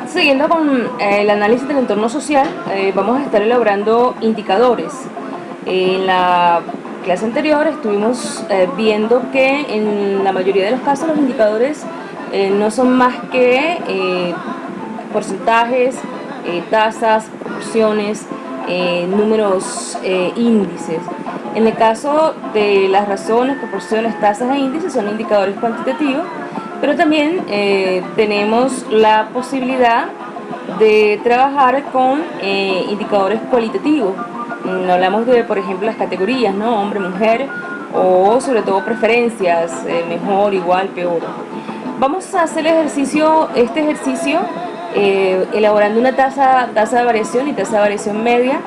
Siguiendo con el análisis del entorno social, vamos a estar elaborando indicadores. En la clase anterior estuvimos viendo que en la mayoría de los casos los indicadores no son más que porcentajes, tasas, proporciones, números, índices. En el caso de las razones, proporciones, tasas e índices son indicadores cuantitativos, pero también tenemos la posibilidad de trabajar con indicadores cualitativos. Hablamos de, por ejemplo, las categorías, ¿no? Hombre, mujer, o sobre todo preferencias, mejor, igual, peor. Vamos a hacer este ejercicio elaborando una tasa de variación y tasa de variación media.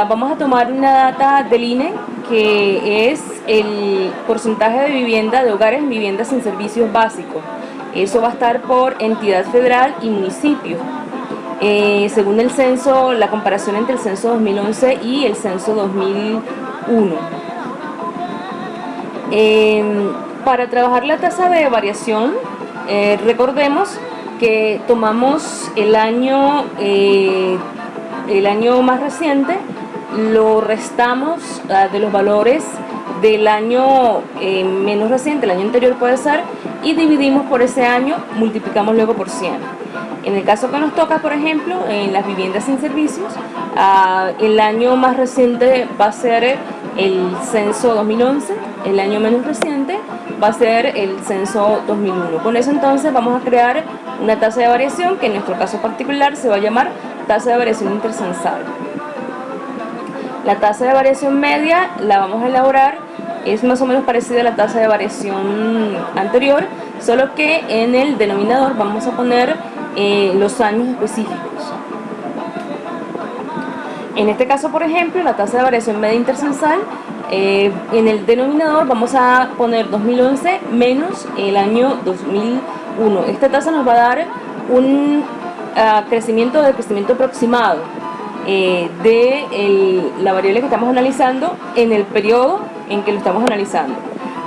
Vamos a tomar una data del INE que es el porcentaje de vivienda, de hogares en viviendas sin servicios básicos. Eso va a estar por entidad federal y municipio. Según el censo, la comparación entre el censo 2011 y el censo 2001. Para trabajar la tasa de variación, recordemos que tomamos el año más reciente, lo restamos de los valores del año menos reciente, el año anterior puede ser, y dividimos por ese año, multiplicamos luego por 100. En el caso que nos toca, por ejemplo, en las viviendas sin servicios, el año más reciente va a ser el censo 2011, el año menos reciente va a ser el censo 2001. Con eso entonces vamos a crear una tasa de variación que en nuestro caso particular se va a llamar tasa de variación intercensal. La tasa de variación media la vamos a elaborar, es más o menos parecida a la tasa de variación anterior, solo que en el denominador vamos a poner los años específicos. En este caso, por ejemplo, la tasa de variación media intercensal, en el denominador vamos a poner 2011 menos el año 2001. Esta tasa nos va a dar un crecimiento aproximado de la variable que estamos analizando en el periodo en que lo estamos analizando.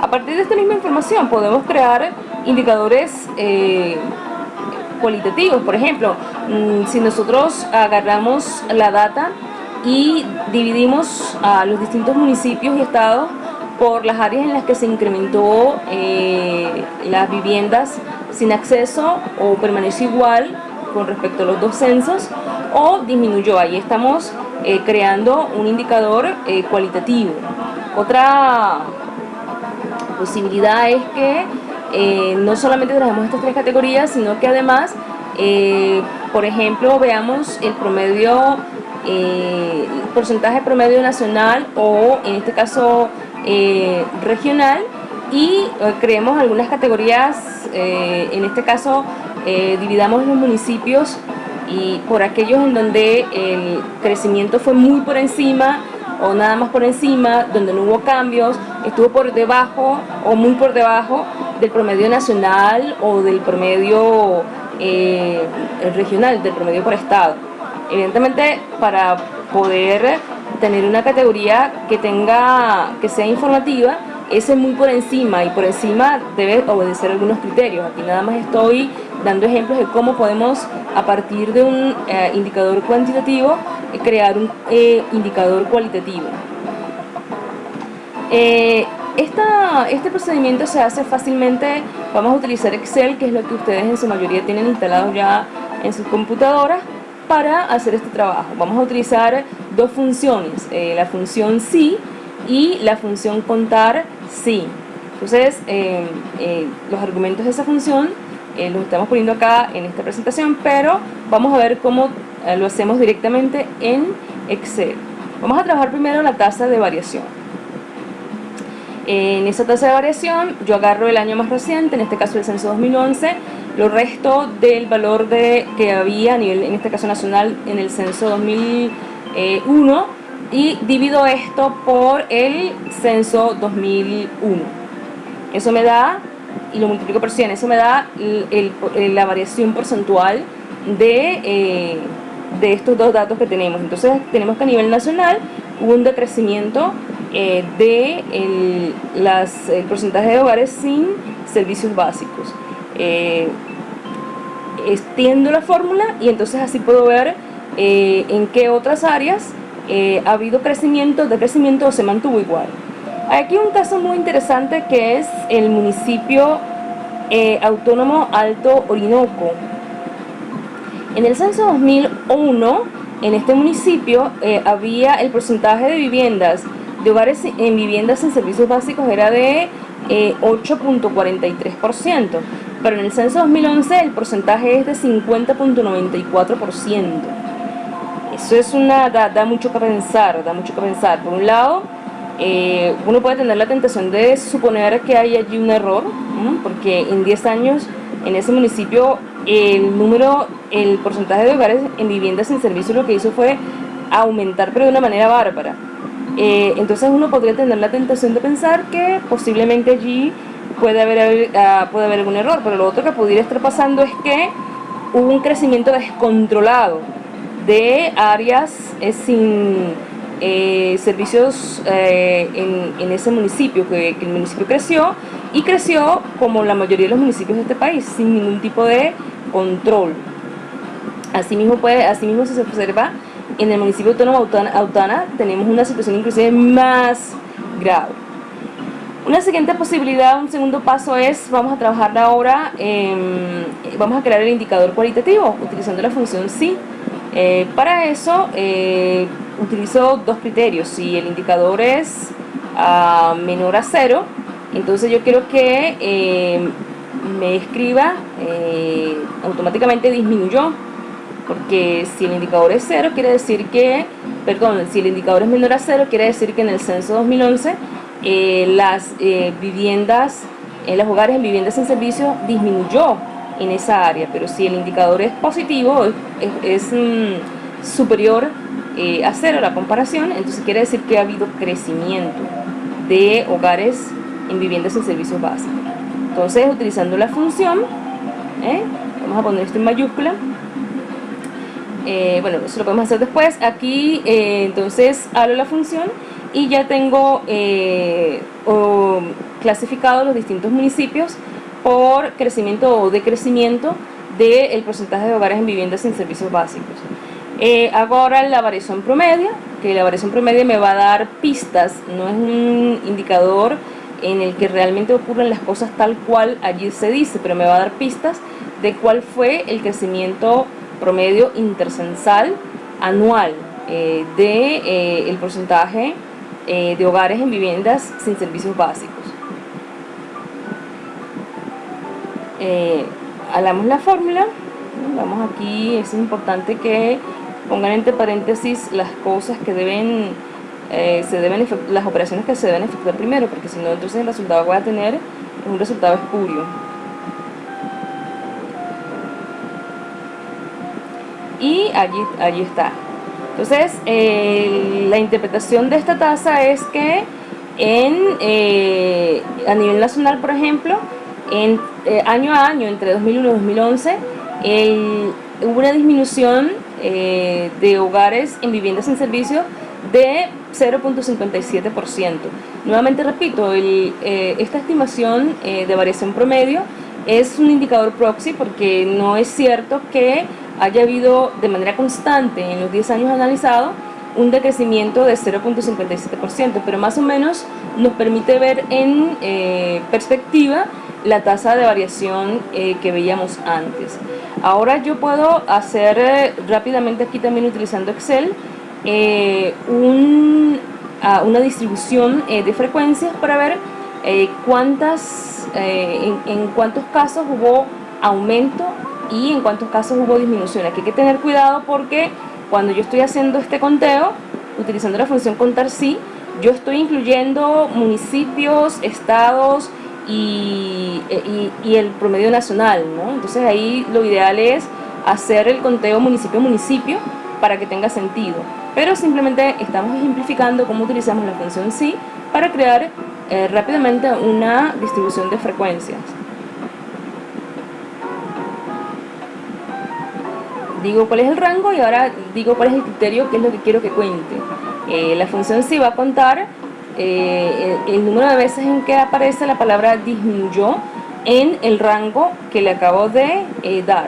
A partir de esta misma información podemos crear indicadores cualitativos. Por ejemplo, si nosotros agarramos la data y dividimos a los distintos municipios y estados por las áreas en las que se incrementó las viviendas sin acceso o permaneció igual con respecto a los dos censos o disminuyó, ahí estamos creando un indicador cualitativo. Otra posibilidad es que no solamente trabajemos estas tres categorías, sino que además, por ejemplo, veamos el promedio, el porcentaje promedio nacional o en este caso regional, y creemos algunas categorías. En este caso dividamos los municipios y por aquellos en donde el crecimiento fue muy por encima o nada más por encima, donde no hubo cambios, estuvo por debajo o muy por debajo del promedio nacional o del promedio regional, del promedio por estado. Evidentemente, para poder tener una categoría que sea informativa, ese muy por encima, y por encima debe obedecer algunos criterios. Aquí nada más estoy dando ejemplos de cómo podemos, a partir de un indicador cuantitativo, crear un indicador cualitativo. Este procedimiento se hace fácilmente. Vamos a utilizar Excel, que es lo que ustedes en su mayoría tienen instalado ya en sus computadoras, para hacer este trabajo. Vamos a utilizar dos funciones, la función sí y la función contar sí. Entonces, los argumentos de esa función los estamos poniendo acá en esta presentación, pero vamos a ver cómo lo hacemos directamente en Excel. Vamos a trabajar primero la tasa de variación. En esa tasa de variación yo agarro el año más reciente, en este caso el censo 2011, lo resto del valor que había a nivel, en este caso nacional, en el censo 2001, y divido esto por el censo 2001. Eso me da, y lo multiplico por 100, eso me da la variación porcentual de estos dos datos que tenemos. Entonces tenemos que a nivel nacional hubo un decrecimiento de el porcentaje de hogares sin servicios básicos. extiendo la fórmula y entonces así puedo ver en qué otras áreas ha habido crecimiento, decrecimiento o se mantuvo igual. Hay aquí un caso muy interesante que es el municipio autónomo Alto Orinoco. En el censo 2001, en este municipio había el porcentaje de viviendas, de hogares en viviendas en servicios básicos era de 8.43%, pero en el censo 2011 el porcentaje es de 50.94%. Eso es da mucho que pensar, da mucho que pensar. Por un lado, uno puede tener la tentación de suponer que hay allí un error, porque en 10 años en ese municipio el porcentaje de hogares en viviendas sin servicio lo que hizo fue aumentar, pero de una manera bárbara. Entonces uno podría tener la tentación de pensar que posiblemente allí puede haber algún error, pero lo otro que pudiera estar pasando es que hubo un crecimiento descontrolado de áreas sin servicios en ese municipio, que el municipio creció como la mayoría de los municipios de este país, sin ningún tipo de control. Asimismo se observa en el municipio autónomo Autana, tenemos una situación inclusive más grave. Una siguiente posibilidad, un segundo paso es, vamos a trabajar ahora, vamos a crear el indicador cualitativo utilizando la función sí. Para eso utilizo dos criterios. Si el indicador es menor a 0, entonces yo quiero que me escriba automáticamente disminuyó, porque si el indicador es 0 quiere decir que, si el indicador es menor a 0 quiere decir que en el censo 2011 las viviendas, los hogares en viviendas sin servicio disminuyó en esa área, pero si el indicador es positivo, es superior a 0 la comparación, entonces quiere decir que ha habido crecimiento de hogares en viviendas sin servicios básicos. Entonces, utilizando la función, vamos a poner esto en mayúscula. Bueno, eso lo podemos hacer después. Aquí, entonces, hablo la función y ya tengo clasificado los distintos municipios por crecimiento o decrecimiento del porcentaje de hogares en viviendas sin servicios básicos. Hago ahora la variación promedio, que la variación promedio me va a dar pistas, no es un indicador en el que realmente ocurren las cosas tal cual allí se dice, pero me va a dar pistas de cuál fue el crecimiento promedio intercensal anual del porcentaje de hogares en viviendas sin servicios básicos. Hablamos la fórmula, vamos aquí, es importante que pongan entre paréntesis las cosas que las operaciones que se deben efectuar primero, porque si no entonces el resultado que voy a tener es un resultado espurio. Y allí está. Entonces la interpretación de esta tasa es que a nivel nacional, por ejemplo, año a año, entre 2001 y 2011, hubo una disminución de hogares en viviendas sin servicio de 0.57%. Nuevamente repito, esta estimación de variación promedio es un indicador proxy, porque no es cierto que haya habido de manera constante en los 10 años analizados un decrecimiento de 0.57%, pero más o menos nos permite ver en perspectiva la tasa de variación que veíamos antes. Ahora yo puedo hacer rápidamente aquí también utilizando Excel una distribución de frecuencias para ver en cuántos casos hubo aumento y en cuántos casos hubo disminución. Aquí hay que tener cuidado, porque cuando yo estoy haciendo este conteo utilizando la función contar sí, yo estoy incluyendo municipios, estados y el promedio nacional, ¿no? Entonces ahí lo ideal es hacer el conteo municipio a municipio para que tenga sentido, pero simplemente estamos ejemplificando cómo utilizamos la función sí para crear rápidamente una distribución de frecuencias. Digo cuál es el rango y ahora digo cuál es el criterio, qué es lo que quiero que cuente. La función sí va a contar el número de veces en que aparece la palabra disminuyó en el rango que le acabo de dar.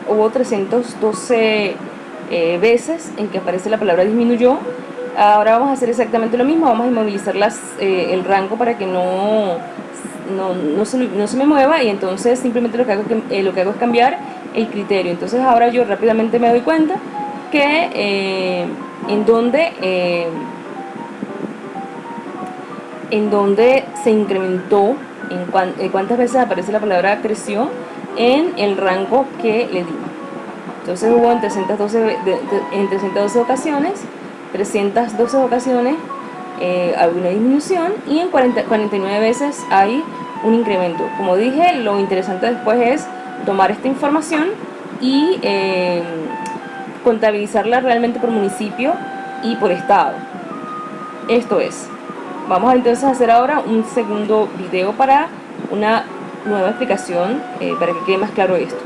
hubo 312 veces en que aparece la palabra disminuyó. Ahora vamos a hacer exactamente lo mismo, vamos a inmovilizar el rango para que no se me mueva, y entonces simplemente lo que hago es cambiar el criterio. Entonces ahora yo rápidamente me doy cuenta que en donde se incrementó, cuántas veces aparece la palabra creció en el rango que le di. Entonces hubo en 312 ocasiones, 312 ocasiones hay una disminución, y en 49 veces hay un incremento. Como dije, lo interesante después es tomar esta información y contabilizarla realmente por municipio y por estado. Esto es. Vamos entonces a hacer ahora un segundo video para una nueva explicación para que quede más claro esto.